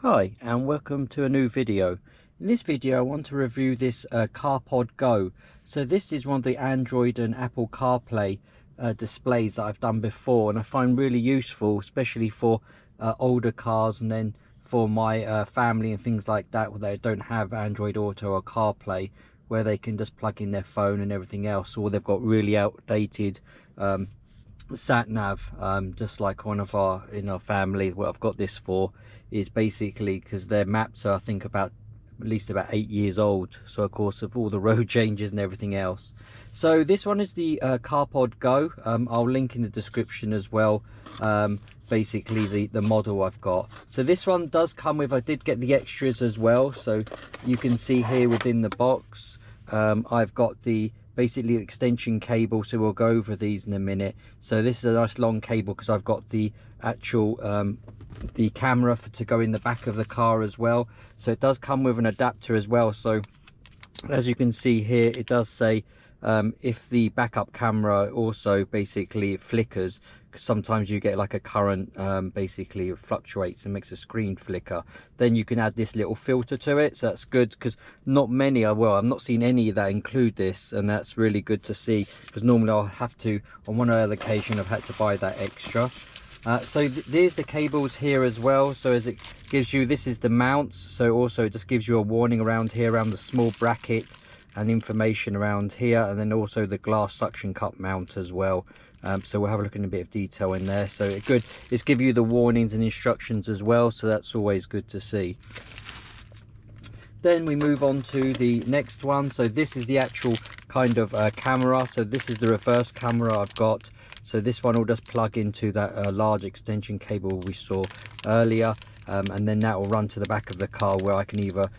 Hi and welcome to a new video. In this video I want to review this CarpodGo. So this is one of the Android and Apple CarPlay displays that I've done before, and I find really useful, especially for older cars, and then for my family and things like that where they don't have Android Auto or CarPlay, where they can just plug in their phone and everything else, or they've got really outdated sat nav, just like one of our in our family. What I've got this for is basically because their maps are, I think, about at least about 8 years old, so of course of all the road changes and everything else. So this one is the CarpodGo. I'll link in the description as well, basically the model I've got. So this one does come with, I did get the extras as well, so you can see here within the box I've got the basically extension cable, so we'll go over these in a minute. So this is a nice long cable because I've got the actual the camera to go in the back of the car as well. So it does come with an adapter as well. So as you can see here, it does say if the backup camera also basically flickers, because sometimes you get like a current, basically it fluctuates and makes a screen flicker, then you can add this little filter to it. So that's good, because not many are, well, I've not seen any that include this, and that's really good to see, because normally I'll have to, on one other occasion I've had to buy that extra. So there's the cables here as well. So as it gives you, this is the mounts, so also it just gives you a warning around here around the small bracket and information around here, and then also the glass suction cup mount as well. So we'll have a look in a bit of detail in there. So it's give you the warnings and instructions as well, so that's always good to see. Then we move on to the next one. So this is the actual kind of camera. So this is the reverse camera I've got. So this one will just plug into that large extension cable we saw earlier, and then that will run to the back of the car, where I can either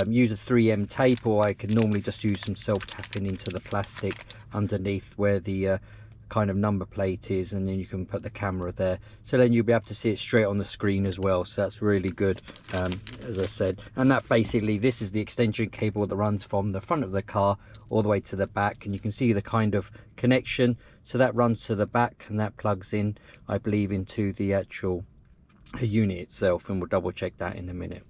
use a 3M tape, or I can normally just use some self-tapping into the plastic underneath where the kind of number plate is, and then you can put the camera there, so then you'll be able to see it straight on the screen as well. So that's really good, as I said. And that basically, this is the extension cable that runs from the front of the car all the way to the back, and you can see the kind of connection. So that runs to the back, and that plugs in, I believe, into the actual unit itself, and we'll double check that in a minute.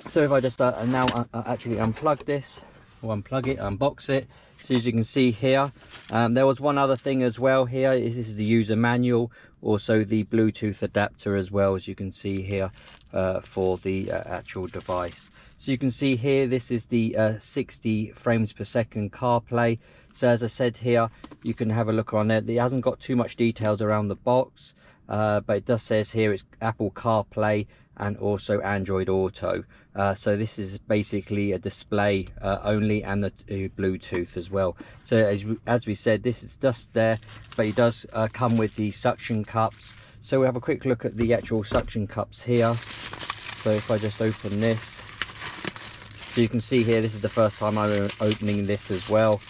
So if I just now actually unplug this, or unplug it, unbox it. So as you can see here, there was one other thing as well here. This is the user manual, also the Bluetooth adapter as well, as you can see here, for the actual device. So you can see here, this is the 60 frames per second CarPlay. So as I said here, you can have a look on there. It hasn't got too much details around the box, but it does says here it's Apple CarPlay and also Android Auto. So this is basically a display only, and the Bluetooth as well. So as we said, this is just there, but it does come with the suction cups. So we'll have a quick look at the actual suction cups here. So if I just open this, so you can see here, this is the first time I'm opening this as well.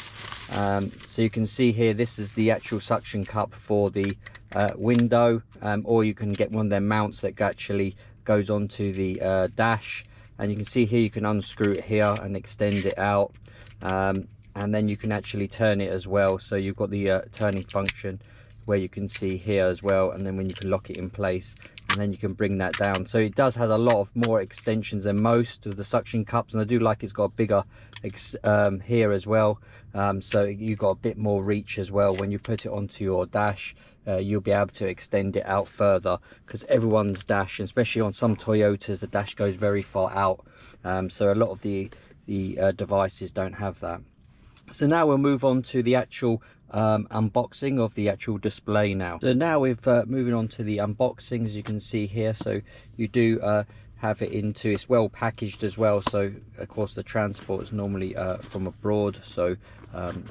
So you can see here, this is the actual suction cup for the window, or you can get one of their mounts that actually goes onto the dash, and you can see here you can unscrew it here and extend it out, and then you can actually turn it as well. So you've got the turning function where you can see here as well, and then when you can lock it in place, and then you can bring that down. So it does have a lot of more extensions than most of the suction cups, and I do like it's got a bigger here as well. So you've got a bit more reach as well. When you put it onto your dash, you'll be able to extend it out further, because everyone's dash, especially on some Toyotas, the dash goes very far out. So a lot of the devices don't have that. So now we'll move on to the actual unboxing of the actual display now. So now we're moving on to the unboxing, as you can see here. So you do have it into, it's well packaged as well. So of course the transport is normally from abroad. So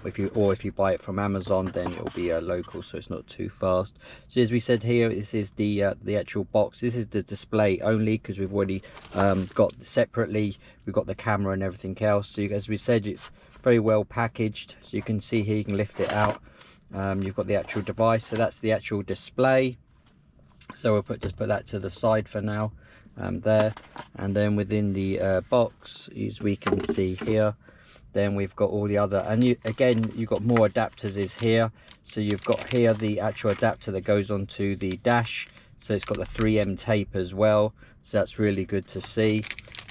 if you buy it from Amazon, then it'll be local, so it's not too fast. So as we said here, this is the actual box. This is the display only, because we've already got separately, we've got the camera and everything else. So as we said, it's very well packaged. So you can see here, you can lift it out. You've got the actual device, so that's the actual display. So we'll just put that to the side for now, there. And then within the box, as we can see here, then we've got all the other, and again you've got more adapters is here. So you've got here the actual adapter that goes onto the dash, So it's got the 3M tape as well, so that's really good to see.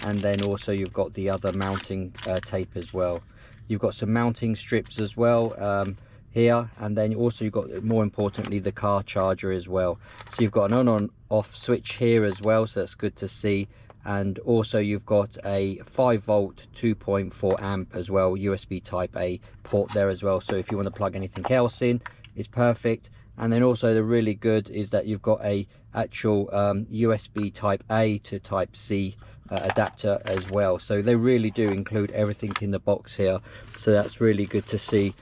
And then also you've got the other mounting tape as well. You've got some mounting strips as well here, and then also you've got, more importantly, the car charger as well. So you've got an on off switch here as well, so that's good to see. And also you've got a 5-volt 2.4 amp as well, USB type A port there as well, so if you want to plug anything else in, it's perfect. And then also the really good is that you've got a actual USB type A to type C adapter as well. So they really do include everything in the box here, so that's really good to see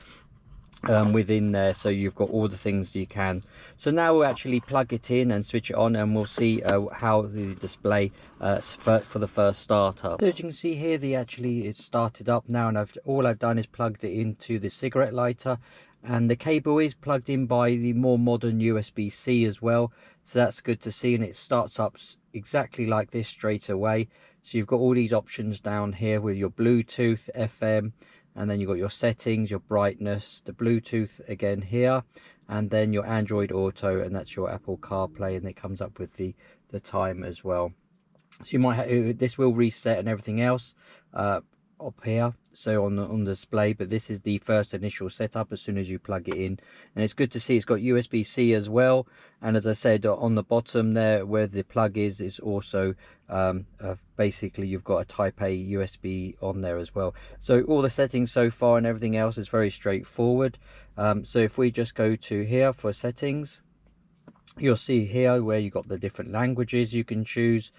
within there. So you've got all the things you can. So now we'll actually plug it in and switch it on, and we'll see how the display for the first startup. So as you can see here, it's started up now, and all I've done is plugged it into the cigarette lighter, and the cable is plugged in by the more modern USB-C as well, so that's good to see. And it starts up exactly like this straight away. So you've got all these options down here with your Bluetooth, FM, and then you've got your settings, your brightness, the Bluetooth again here, and then your Android Auto, and that's your Apple CarPlay, and it comes up with the time as well. So you might have, this will reset and everything else up here, so on the display, but this is the first initial setup as soon as you plug it in. And it's good to see it's got USB-C as well, and as I said, on the bottom there where the plug is also basically you've got a type A USB on there as well. So all the settings so far and everything else is very straightforward. So if we just go to here for settings, you'll see here where you got the different languages you can choose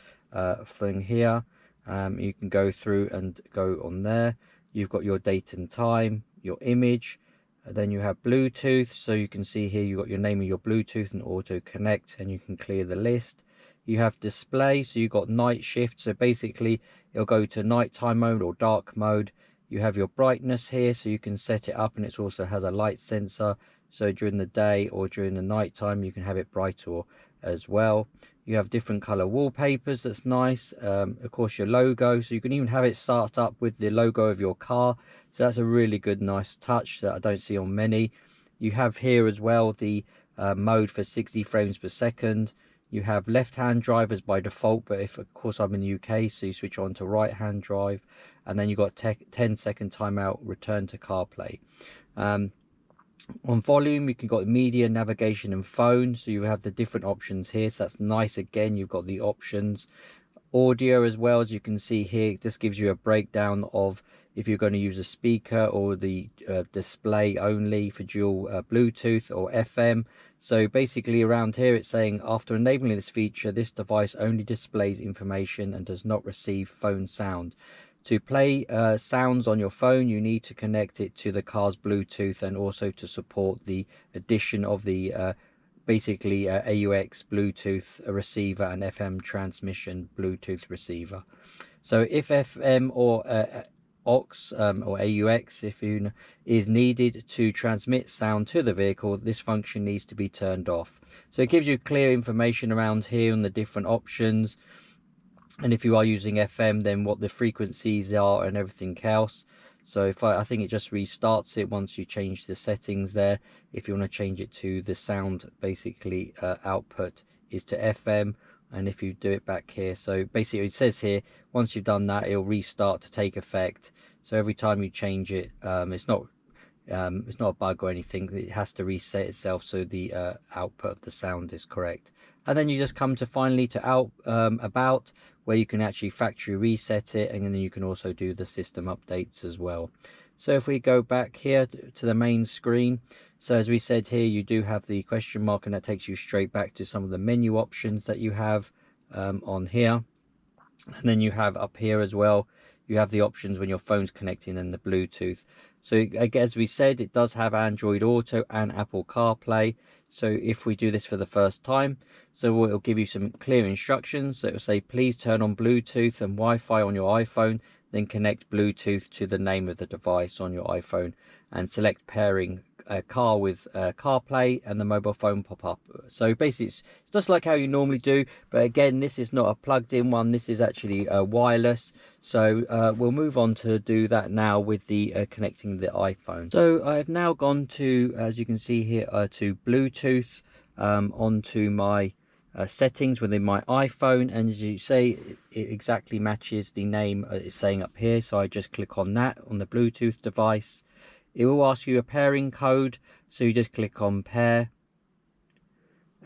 from here. You can go through and go on there. You've got your date and time, your image, then you have Bluetooth, so you can see here you've got your name of your Bluetooth and auto connect, and you can clear the list. You have display, so you've got night shift, so basically it'll go to nighttime mode or dark mode. You have your brightness here, so you can set it up, and it also has a light sensor, so during the day or during the night time you can have it brighter as well. You have different color wallpapers, that's nice. Of course your logo, so you can even have it start up with the logo of your car, so that's a really good nice touch that I don't see on many. You have here as well the mode for 60 frames per second. You have left hand drivers by default, but if of course I'm in the UK, so you switch on to right hand drive, and then you've got 10-second timeout, return to CarPlay. On volume, you can got media, navigation and phone, so you have the different options here, so that's nice. Again, you've got the options. Audio as well, as you can see here, it just gives you a breakdown of if you're going to use a speaker or the display only for dual Bluetooth or FM. So basically around here it's saying, after enabling this feature, this device only displays information and does not receive phone sound. To play sounds on your phone, you need to connect it to the car's Bluetooth, and also to support the addition of the basically AUX Bluetooth receiver and FM transmission Bluetooth receiver. So if FM or aux or AUX is needed to transmit sound to the vehicle, this function needs to be turned off. So it gives you clear information around here on the different options, and if you are using FM, then what the frequencies are and everything else. So if I think it just restarts it once you change the settings there. If you want to change it to the sound, basically output is to FM, and if you do it back here, so basically it says here once you've done that, it'll restart to take effect. So every time you change it, it's not a bug or anything, it has to reset itself so the output of the sound is correct. And then you just come to finally to about, where you can actually factory reset it, and then you can also do the system updates as well. So if we go back here to the main screen, so as we said here, you do have the question mark, and that takes you straight back to some of the menu options that you have on here. And then you have up here as well, you have the options when your phone's connecting and the Bluetooth. So as we said, it does have Android Auto and Apple CarPlay. So if we do this for the first time, so it'll give you some clear instructions. So it'll say, please turn on Bluetooth and Wi-Fi on your iPhone, then connect Bluetooth to the name of the device on your iPhone, and select pairing a car with CarPlay, and the mobile phone pop up. So basically it's just like how you normally do, but again, this is not a plugged in one, this is actually wireless. So we'll move on to do that now with the connecting the iPhone. So I've now gone to, as you can see here, to Bluetooth onto my settings within my iPhone, and as you say, it exactly matches the name it's saying up here. So I just click on that on the Bluetooth device. It will ask you a pairing code, so you just click on pair.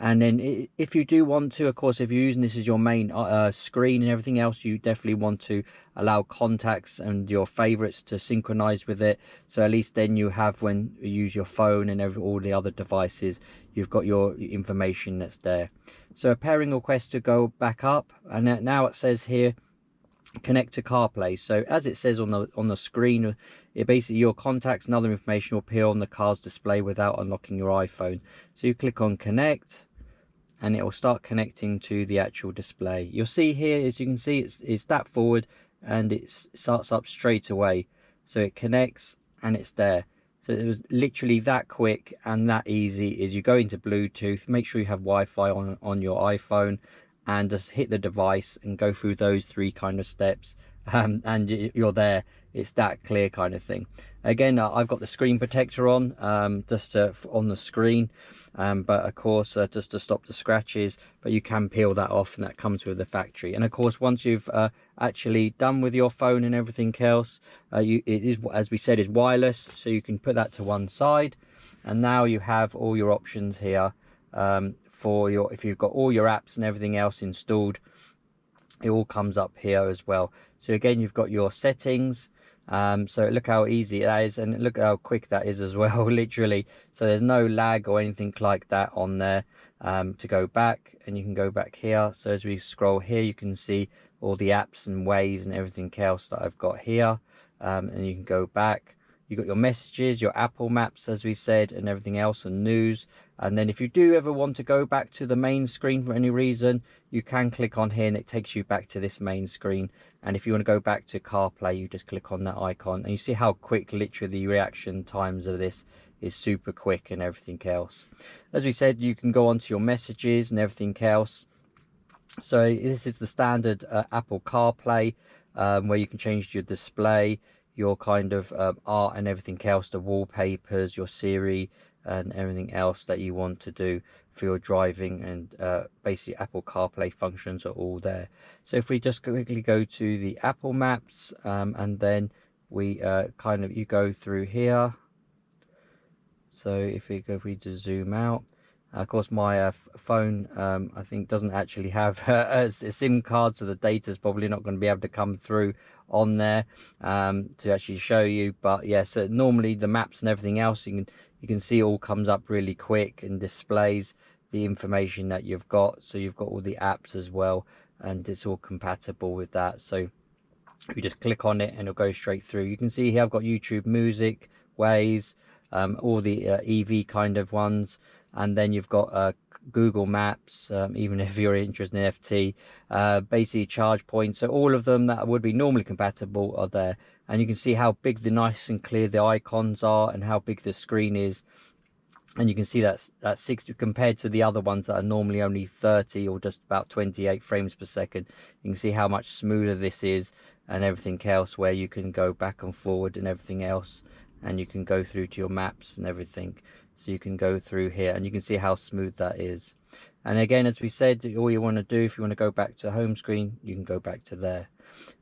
And then if you do want to, of course, if you're using this as your main screen and everything else, you definitely want to allow contacts and your favorites to synchronize with it. So at least then you have, when you use your phone and all the other devices, you've got your information that's there. So a pairing request to go back up, and now it says here, connect to CarPlay. So as it says on the screen, it basically, your contacts and other information will appear on the car's display without unlocking your iPhone. So you click on connect, and it will start connecting to the actual display. You'll see here, as you can see, it's that forward, and it starts up straight away. So it connects and it's there. So it was literally that quick and that easy. Is you go into Bluetooth, make sure you have Wi-Fi on your iPhone, and just hit the device and go through those 3 kind of steps, and you're there. It's that clear kind of thing. Again, I've got the screen protector on, just on the screen, but of course just to stop the scratches, but you can peel that off, and that comes with the factory. And of course, once you've actually done with your phone and everything else, it is, as we said, is wireless, so you can put that to one side, and now you have all your options here for your, if you've got all your apps and everything else installed, it all comes up here as well. So again, you've got your settings. So look how easy that is, and look how quick that is as well, literally. So there's no lag or anything like that on there. To go back, and you can go back here. So as we scroll here, you can see all the apps and ways and everything else that I've got here, and you can go back. You've got your messages, your Apple Maps, as we said, and everything else, and news. And then if you do ever want to go back to the main screen for any reason, you can click on here and it takes you back to this main screen. And if you want to go back to CarPlay, you just click on that icon, and you see how quick, literally, the reaction times of this is super quick and everything else. As we said, you can go onto your messages and everything else. So this is the standard Apple CarPlay, where you can change your display, your kind of art and everything else, the wallpapers, your Siri, and everything else that you want to do for your driving, and basically Apple CarPlay functions are all there. So if we just quickly go to the Apple Maps, and then we you go through here. So if we just zoom out, of course my phone I think doesn't actually have a SIM card, so the data's probably not going to be able to come through on there to actually show you. But yeah, so normally the maps and everything else, you can see all comes up really quick and displays the information that you've got. So you've got all the apps as well, and it's all compatible with that. So you just click on it and it'll go straight through. You can see here I've got YouTube Music, Waze, all the EV kind of ones, and then you've got Google Maps, even if you're interested in FT, basically charge points. So all of them that would be normally compatible are there, and you can see how big the nice and clear the icons are and how big the screen is. And you can see that's 60 compared to the other ones that are normally only 30 or just about 28 frames per second. You can see how much smoother this is and everything else, where you can go back and forward and everything else, and you can go through to your maps and everything. So you can go through here and you can see how smooth that is. And again, as we said, all you want to do, if you want to go back to home screen, you can go back to there.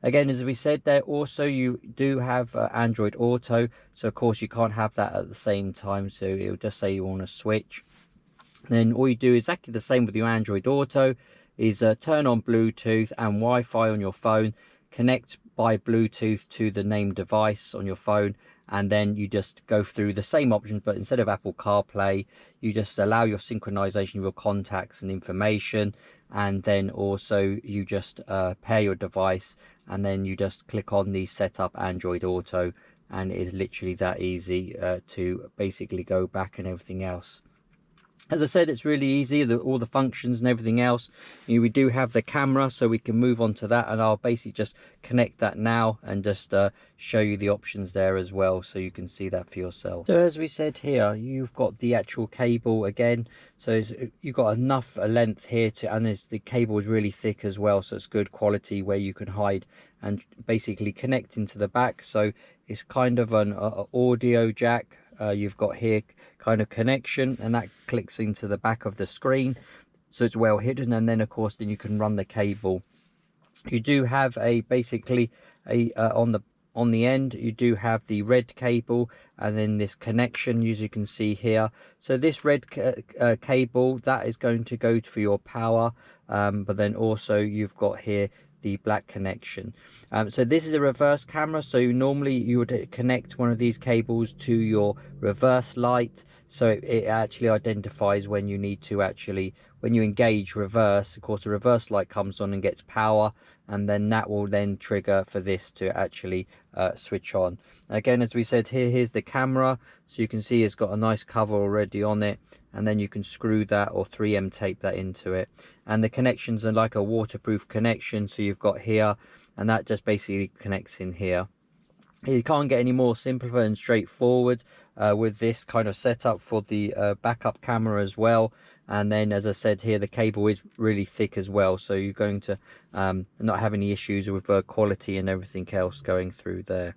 Again, as we said there, also you do have Android Auto, so of course you can't have that at the same time, so it'll just say you want to switch. Then all you do is exactly the same with your Android Auto, is turn on Bluetooth and Wi-Fi on your phone, connect by Bluetooth to the named device on your phone, and then you just go through the same options, but instead of Apple CarPlay, you just allow your synchronization of your contacts and information, and then also you just pair your device, and then you just click on the setup Android Auto, and it is literally that easy to basically go back and everything else. As I said, it's really easy, all the functions and everything else. We do have the camera, so we can move on to that, and I'll basically just connect that now and just show you the options there as well, so you can see that for yourself. So as we said here, you've got the actual cable again, so you've got enough length here and the cable is really thick as well, so it's good quality where you can hide and basically connect into the back. So it's kind of an audio jack. You've got here kind of connection, and that clicks into the back of the screen. so it's well hidden. And then of course then you can run the cable. You do have a basically a on the end you do have the red cable, and then this connection, as you can see here. So this red cable, that is going to go for your power, but then also you've got here the black connection. So this is a reverse camera, so normally you would connect one of these cables to your reverse light, so it actually identifies when you need to actually, when you engage reverse, of course the reverse light comes on and gets power, and then that will then trigger for this to actually switch on. Again, as we said here, here's the camera, so you can see it's got a nice cover already on it, and then you can screw that or 3M tape that into it. And the connections are like a waterproof connection, so you've got here, and that just basically connects in here. You can't get any more simpler and straightforward with this kind of setup for the backup camera as well. And then, as I said here, the cable is really thick as well, so you're going to not have any issues with quality and everything else going through there.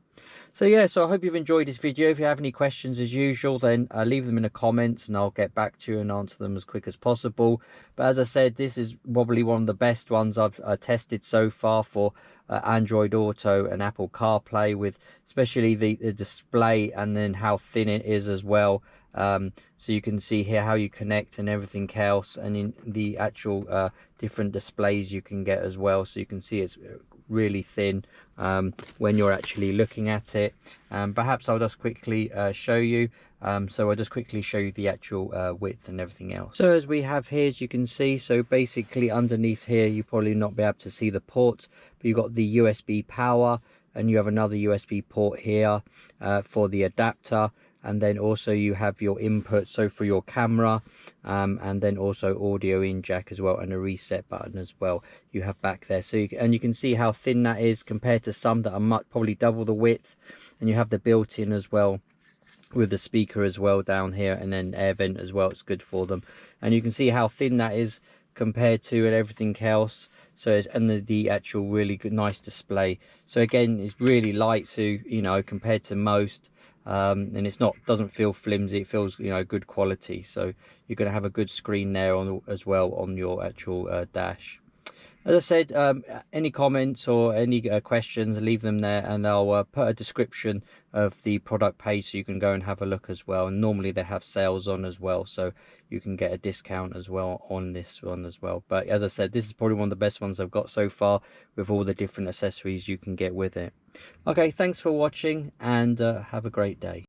So yeah, so I hope you've enjoyed this video. If you have any questions, as usual, then leave them in the comments and I'll get back to you and answer them as quick as possible. But as I said, this is probably one of the best ones I've tested so far for Android Auto and Apple CarPlay, with especially the display and then how thin it is as well. So you can see here how you connect and everything else, and in the actual different displays you can get as well. So you can see it's really thin when you're actually looking at it. Perhaps I'll just quickly show you. So I'll just quickly show you the actual width and everything else. So as we have here, as you can see, so basically underneath here you probably not be able to see the ports, but you've got the USB power, and you have another USB port here for the adapter. And then also you have your input, so for your camera, and then also audio in jack as well, and a reset button as well you have back there. So you can see how thin that is compared to some that are probably double the width. And you have the built-in as well with the speaker as well down here, and then air vent as well, it's good for them. And you can see how thin that is compared to and everything else. So it's, and the actual really good nice display. So again, it's really light, so you know, compared to most. And it's not, doesn't feel flimsy, it feels, you know, good quality. So you're going to have a good screen there on as well on your actual dash. As I said, any comments or any questions, leave them there, and I'll put a description of the product page so you can go and have a look as well. And normally they have sales on as well, so you can get a discount as well on this one as well. But as I said, this is probably one of the best ones I've got so far, with all the different accessories you can get with it. Okay, thanks for watching, and have a great day.